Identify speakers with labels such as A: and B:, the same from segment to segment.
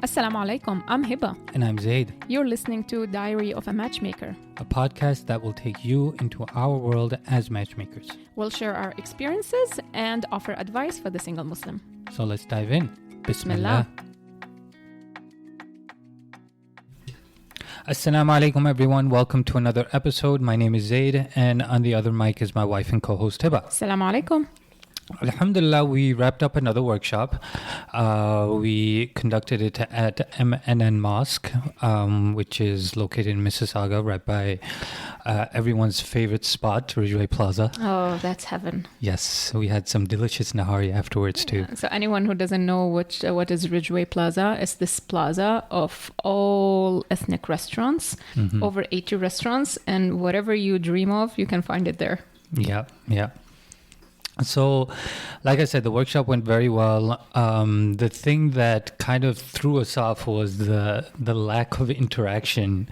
A: Assalamu alaikum, I'm Hiba.
B: And I'm Zaid,
A: You're listening to Diary of a Matchmaker.
B: a podcast that will take you into our world as matchmakers.
A: We'll share our experiences and offer advice for the single Muslim.
B: So let's dive in.
A: Bismillah.
B: Assalamu alaikum everyone. Welcome to another episode. My name is Zaid and on the other mic is my wife and co-host Hiba.
A: Assalamu alaikum.
B: Alhamdulillah, we wrapped up another workshop. We conducted it at MNN Mosque, which is located in Mississauga, right by everyone's favorite spot, Ridgeway Plaza.
A: Oh, that's heaven.
B: Yes, we had some delicious nahari afterwards too.
A: So anyone who doesn't know what is Ridgeway Plaza, it's this plaza of all ethnic restaurants, over 80 restaurants, and whatever you dream of, you can find it there.
B: Yeah. So, like I said, the workshop went very well. The thing that kind of threw us off was the lack of interaction.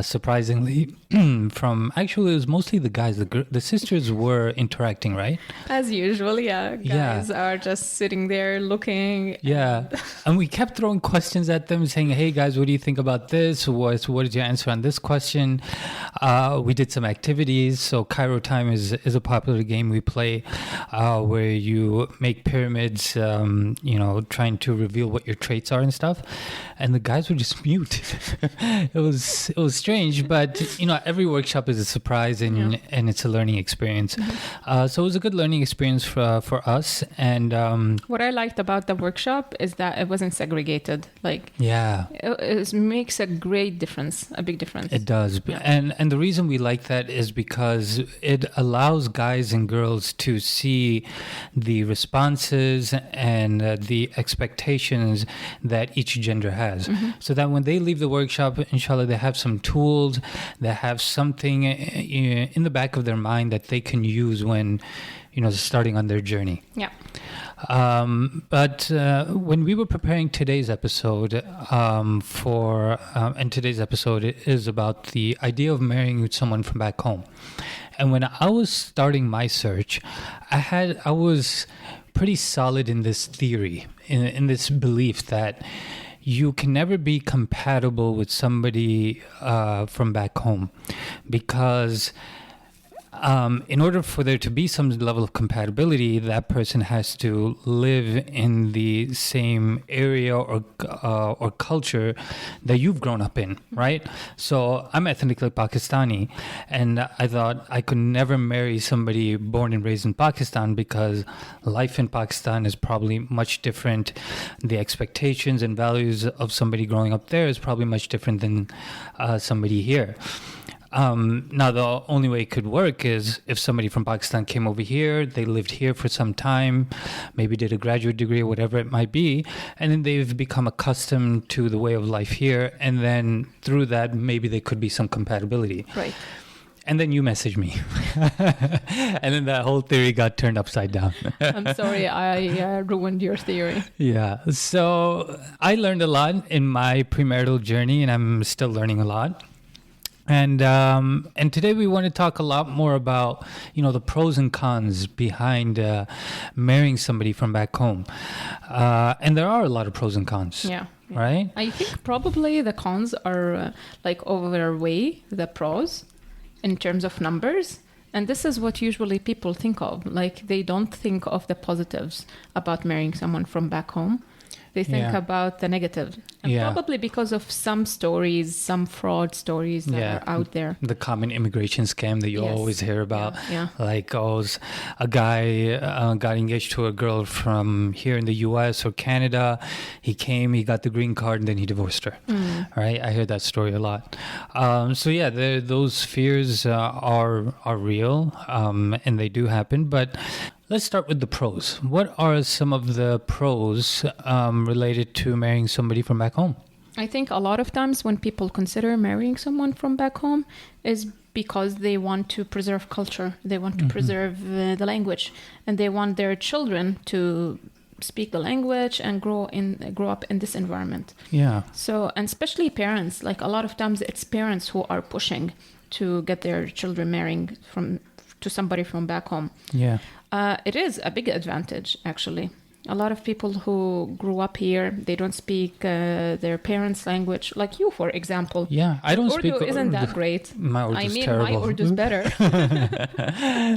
B: Surprisingly, it was mostly the guys. The sisters were interacting, right?
A: As usual, yeah. Guys are just sitting there looking.
B: Yeah, and we kept throwing questions at them, saying, "Hey guys, what do you think about this? What is your answer on this question?" We did some activities. So Cairo Time is a popular game we play. Where you make pyramids, trying to reveal what your traits are and stuff, and the guys were just mute. It was strange, but every workshop is a surprise and it's a learning experience. So it was a good learning experience for us. And
A: what I liked about the workshop is that it wasn't segregated. It makes a great difference, a big difference.
B: It does, and the reason we like that is because it allows guys and girls to see the responses and the expectations that each gender has, so that when they leave the workshop, inshallah, they have some tools, they have something in the back of their mind that they can use when starting on their journey. But when we were preparing today's episode, and today's episode is about the idea of marrying someone from back home. And when I was starting my search, I was pretty solid in this theory, in this belief that you can never be compatible with somebody from back home, because in order for there to be some level of compatibility, that person has to live in the same area or culture that you've grown up in, right? So I'm ethnically Pakistani, and I thought I could never marry somebody born and raised in Pakistan because life in Pakistan is probably much different. The expectations and values of somebody growing up there is probably much different than somebody here. Now, the only way it could work is if somebody from Pakistan came over here, they lived here for some time, maybe did a graduate degree or whatever it might be, and then they've become accustomed to the way of life here, and then through that, maybe there could be some compatibility.
A: Right.
B: And then you messaged me. And then that whole theory got turned upside down.
A: I'm sorry, I ruined your theory.
B: Yeah. So I learned a lot in my premarital journey, and I'm still learning a lot. And today we want to talk a lot more about, the pros and cons behind marrying somebody from back home. And there are a lot of pros and cons.
A: Yeah.
B: Right?
A: I think probably the cons are overweigh the pros in terms of numbers. And this is what usually people think of. Like, they don't think of the positives about marrying someone from back home. They think about the negative. And probably because of some stories, some fraud stories that are out there.
B: The common immigration scam that you always hear about.
A: Yeah.
B: Like, a guy got engaged to a girl from here in the U.S. or Canada. He came, he got the green card, and then he divorced her. Right? I hear that story a lot. Those fears are real, and they do happen. But let's start with the pros. What are some of the pros related to marrying somebody from back home?
A: I think a lot of times when people consider marrying someone from back home is because they want to preserve culture. They want to preserve the language, and they want their children to speak the language and grow up in this environment. Yeah. So, and especially parents, like a lot of times it's parents who are pushing to get their children marrying to somebody from back home. Yeah. It is a big advantage, actually. A lot of people who grew up here, they don't speak their parents' language, like you, for example.
B: Yeah, I don't speak
A: Urdu isn't that great.
B: My Urdu's terrible.
A: My Urdu's better.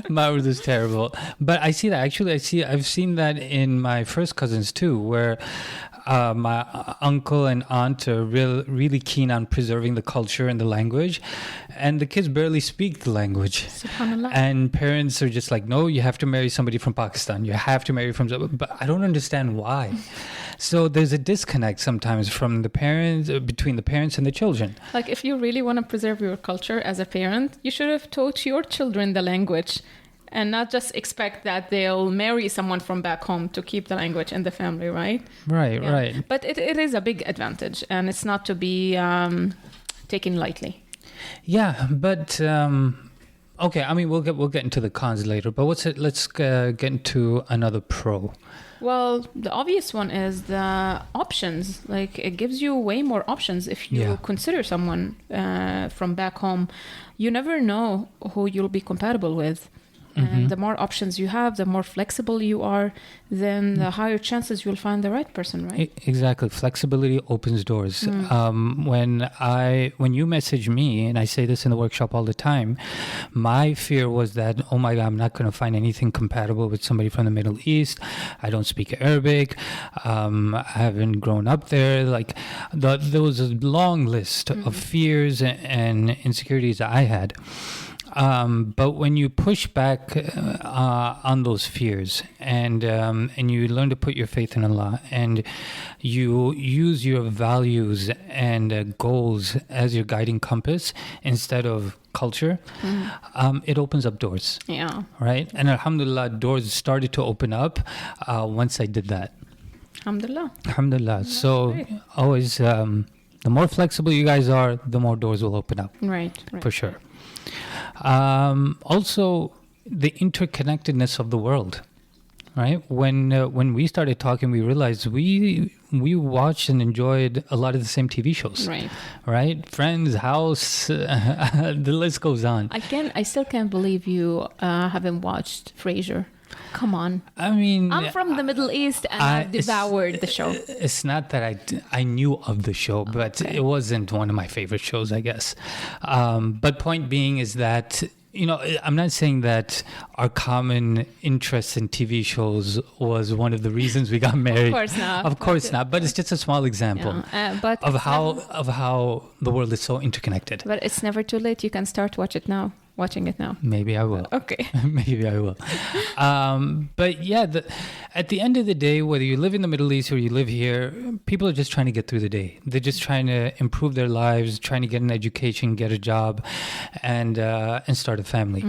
B: My Urdu's terrible. But I see that. Actually, I've seen that in my first cousins too, where my uncle and aunt are really keen on preserving the culture and the language, and the kids barely speak the language.
A: Subhanallah.
B: And parents are just like, no, you have to marry somebody from Pakistan. You have to marry from... But I don't understand why. So there's a disconnect sometimes from the parents, between the parents and the children.
A: Like, if you really want to preserve your culture as a parent, you should have taught your children the language, and not just expect that they'll marry someone from back home to keep the language in the family, right?
B: Right, yeah. Right.
A: But it is a big advantage, and it's not to be taken lightly.
B: Yeah, but okay. I mean, we'll get into the cons later. But let's get into another pro.
A: Well, the obvious one is the options. Like, it gives you way more options if you consider someone from back home. You never know who you'll be compatible with. And the more options you have, the more flexible you are, then the higher chances you'll find the right person, right?
B: Exactly. Flexibility opens doors. When you message me, and I say this in the workshop all the time, my fear was that, oh my God, I'm not going to find anything compatible with somebody from the Middle East. I don't speak Arabic. I haven't grown up there. Like, there was a long list of fears and insecurities that I had. But when you push back on those fears and you learn to put your faith in Allah, and you use your values and goals as your guiding compass instead of culture, it opens up doors.
A: Yeah.
B: Right? And alhamdulillah, doors started to open up once I did that.
A: Alhamdulillah.
B: Alhamdulillah.
A: That's
B: so
A: great.
B: Always, the more flexible you guys are, the more doors will open up.
A: Right.
B: For sure. Also, the interconnectedness of the world, right? When we started talking, we realized we watched and enjoyed a lot of the same TV shows, right? Friends, House, the list goes on.
A: I still can't believe you haven't watched Frasier. Come on.
B: I mean,
A: I'm from the Middle East and I've devoured the show.
B: It's not that I knew of the show, but it wasn't one of my favorite shows, I guess. But point being is that, you know, I'm not saying that our common interest in TV shows was one of the reasons we got married.
A: Of course not.
B: Of course not. But it's just a small example of how the world is so interconnected.
A: But it's never too late. You can start watching it now.
B: Maybe I will.
A: Okay.
B: Maybe I will. But yeah, at the end of the day, whether you live in the Middle East or you live here, people are just trying to get through the day. They're just trying to improve their lives, trying to get an education, get a job, and start a family.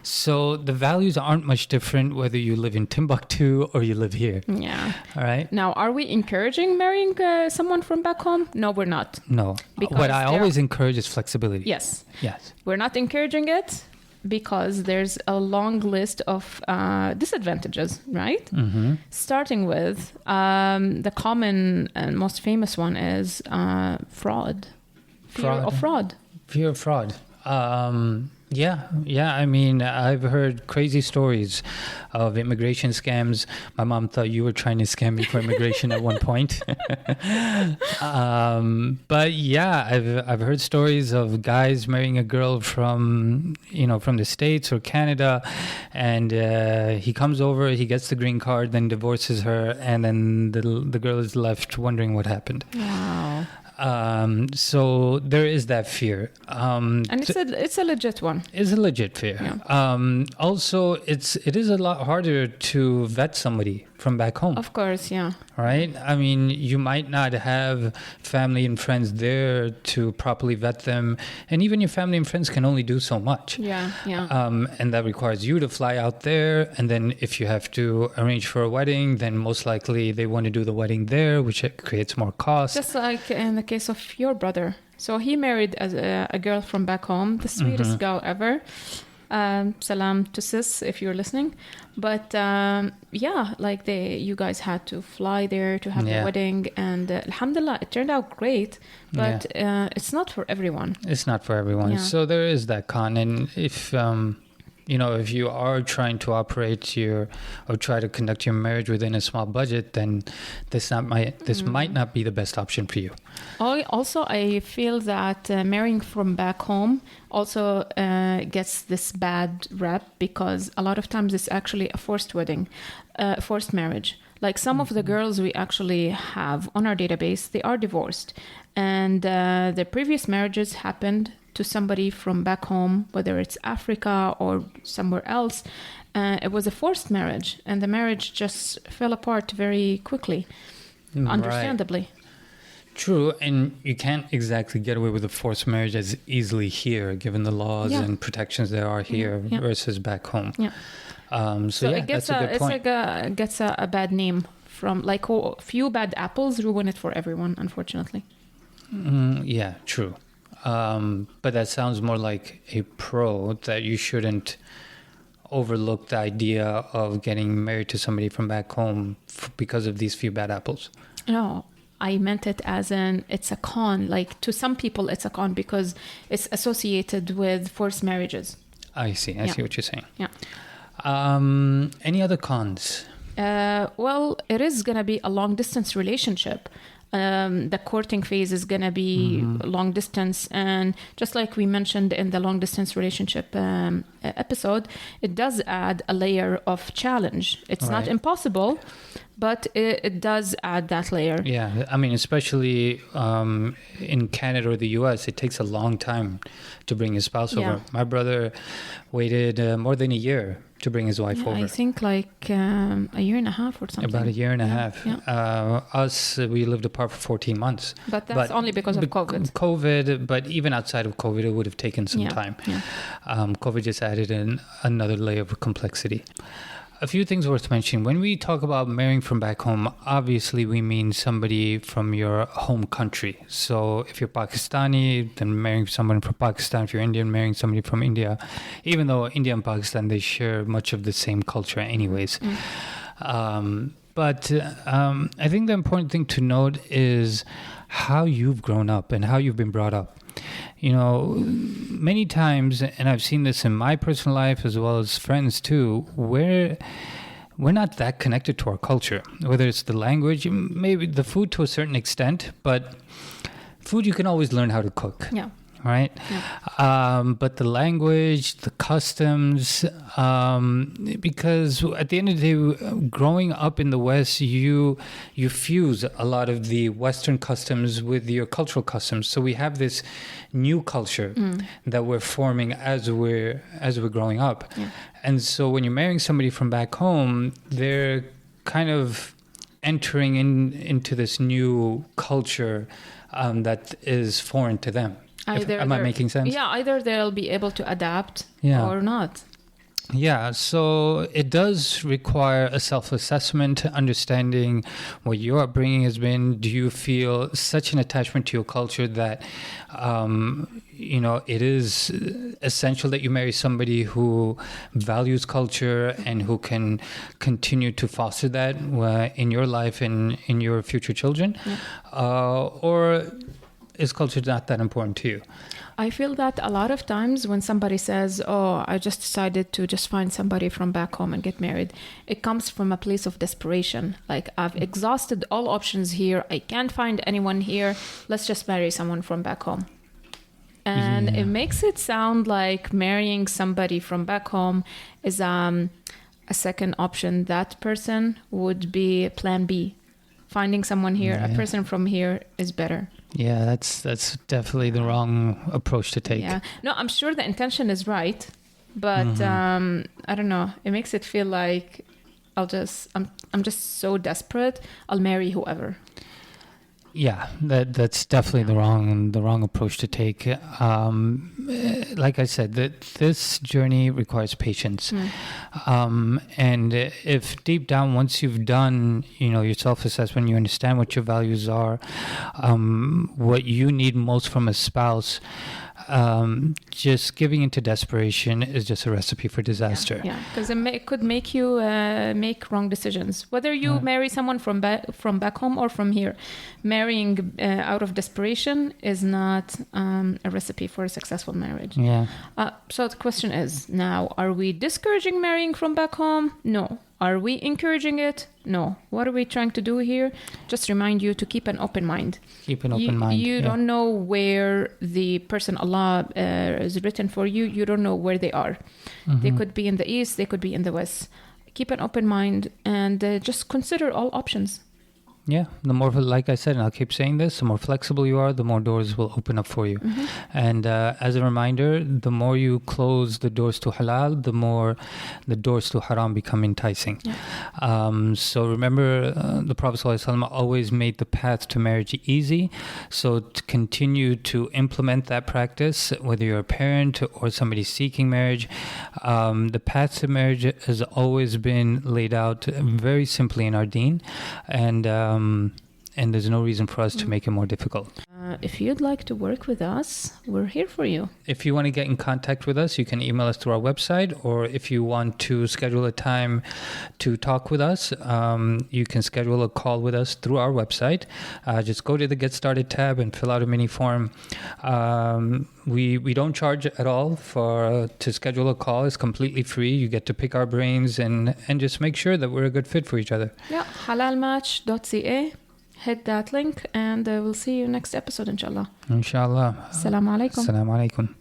B: So the values aren't much different whether you live in Timbuktu or you live here.
A: Yeah.
B: All right.
A: Now, are we encouraging marrying someone from back home? No, we're not.
B: No. What I always encourage is flexibility.
A: Yes.
B: Yes.
A: We're not encouraging it because there's a long list of disadvantages, right? Starting with the common and most famous one is fraud. Fear of fraud.
B: Fear of fraud. Yeah. I mean, I've heard crazy stories of immigration scams. My mom thought you were trying to scam me for immigration at one point. But yeah, I've heard stories of guys marrying a girl from the States or Canada, and he comes over, he gets the green card, then divorces her, and then the girl is left wondering what happened.
A: Wow.
B: So there is that fear.
A: And it's a legit one.
B: It's a legit fear.
A: Yeah.
B: Also, it is a lot harder to vet somebody from back home.
A: Of course, yeah.
B: Right? I mean, you might not have family and friends there to properly vet them. And even your family and friends can only do so much.
A: Yeah.
B: And that requires you to fly out there. And then if you have to arrange for a wedding, then most likely they want to do the wedding there, which creates more cost.
A: Just like in the case of your brother. So he married a girl from back home, the sweetest girl ever. Salam to sis if you're listening. But you guys had to fly there to have the wedding, and alhamdulillah, it turned out great. But it's not for everyone.
B: It's not for everyone.
A: Yeah.
B: So there is that con, and if If you are trying to try to conduct your marriage within a small budget, then this might not be the best option for you.
A: Also, I feel that marrying from back home also gets this bad rep, because a lot of times it's actually a forced wedding, forced marriage. Like some of the girls we actually have on our database, they are divorced, and their previous marriages happened to somebody from back home, whether it's Africa or somewhere else. It was a forced marriage, and the marriage just fell apart very quickly, understandably.
B: True, and you can't exactly get away with a forced marriage as easily here, given the laws and protections there are here versus back home.
A: Yeah.
B: So it gets
A: that's
B: a good point.
A: It gets a bad name from a few bad apples ruin it for everyone, unfortunately.
B: Yeah, true. But that sounds more like a pro, that you shouldn't overlook the idea of getting married to somebody from back home because of these few bad apples.
A: No, I meant it as it's a con. Like, to some people it's a con because it's associated with forced marriages.
B: I see. I see what you're saying.
A: Yeah.
B: Any other cons?
A: Well, it is going to be a long distance relationship. The courting phase is going to be long distance. And just like we mentioned in the long distance relationship episode, it does add a layer of challenge. It's not impossible, but it does add that layer.
B: Yeah. I mean, especially in Canada or the US, it takes a long time to bring his spouse over. My brother waited more than a year to bring his wife over.
A: I think like a year and a half or something.
B: About a year and a half. Yeah. We lived apart for 14 months.
A: But that's only because of COVID.
B: But even outside of COVID, it would have taken some time. Yeah. COVID just added another layer of complexity. A few things worth mentioning. When we talk about marrying from back home, obviously we mean somebody from your home country. So if you're Pakistani, then marrying someone from Pakistan. If you're Indian, marrying somebody from India. Even though India and Pakistan, they share much of the same culture anyways. But I think the important thing to note is how you've grown up and how you've been brought up. Many times, and I've seen this in my personal life as well as friends too, where we're not that connected to our culture, whether it's the language, maybe the food to a certain extent, but food you can always learn how to cook. Yeah. Right? Yeah. But the language, the customs, because at the end of the day, growing up in the West, you fuse a lot of the Western customs with your cultural customs. So we have this new culture that we're forming as we're growing up. Yeah. And so when you're marrying somebody from back home, they're kind of entering into this new culture that is foreign to them. Am I making sense?
A: Yeah, either they'll be able to adapt or not.
B: Yeah, so it does require a self-assessment, understanding what your upbringing has been. Do you feel such an attachment to your culture that, it is essential that you marry somebody who values culture and who can continue to foster that in your life and in your future children? Yeah. Or is culture not that important to you?
A: I feel that a lot of times when somebody says, I just decided to just find somebody from back home and get married, it comes from a place of desperation. Like, I've exhausted all options here. I can't find anyone here. Let's just marry someone from back home. And it makes it sound like marrying somebody from back home is a second option. That person would be plan B. Finding someone here, a person from here is better.
B: Yeah, that's definitely the wrong approach to take.
A: Yeah, no, I'm sure the intention is right, but I don't know. It makes it feel like I'm just so desperate. I'll marry whoever.
B: Yeah, that's definitely the wrong approach to take. Like I said, this journey requires patience, and if deep down, once you've done, your self-assessment, you understand what your values are, what you need most from a spouse. just giving into desperation is just a recipe for disaster.
A: Yeah, because it could make you make wrong decisions. Whether you marry someone from back home or from here, marrying out of desperation is not a recipe for a successful marriage.
B: Yeah.
A: So the question is now: are we discouraging marrying from back home? No. Are we encouraging it? No. What are we trying to do here? Just remind you to keep an open mind.
B: Keep an open mind.
A: You don't know where the person Allah is written for you. You don't know where they are. Mm-hmm. They could be in the east. They could be in the west. Keep an open mind and just consider all options.
B: Yeah, the more, like I said, and I'll keep saying this, the more flexible you are, the more doors will open up for you. Mm-hmm. And as a reminder, the more you close the doors to halal, the more the doors to haram become enticing. Yeah. So remember, the Prophet ﷺ always made the path to marriage easy. So to continue to implement that practice, whether you're a parent or somebody seeking marriage, the path to marriage has always been laid out very simply in our deen. And there's no reason for us to make it more difficult.
A: If you'd like to work with us, we're here for you.
B: If you want to get in contact with us, you can email us through our website, or if you want to schedule a time to talk with us, you can schedule a call with us through our website. Just go to the Get Started tab and fill out a mini form. We don't charge at all to schedule a call. It's completely free. You get to pick our brains and just make sure that we're a good fit for each other.
A: Yeah, halalmatch.ca. Hit that link and we'll see you next episode, inshallah.
B: Inshallah.
A: Assalamu alaikum.
B: Assalamu alaikum.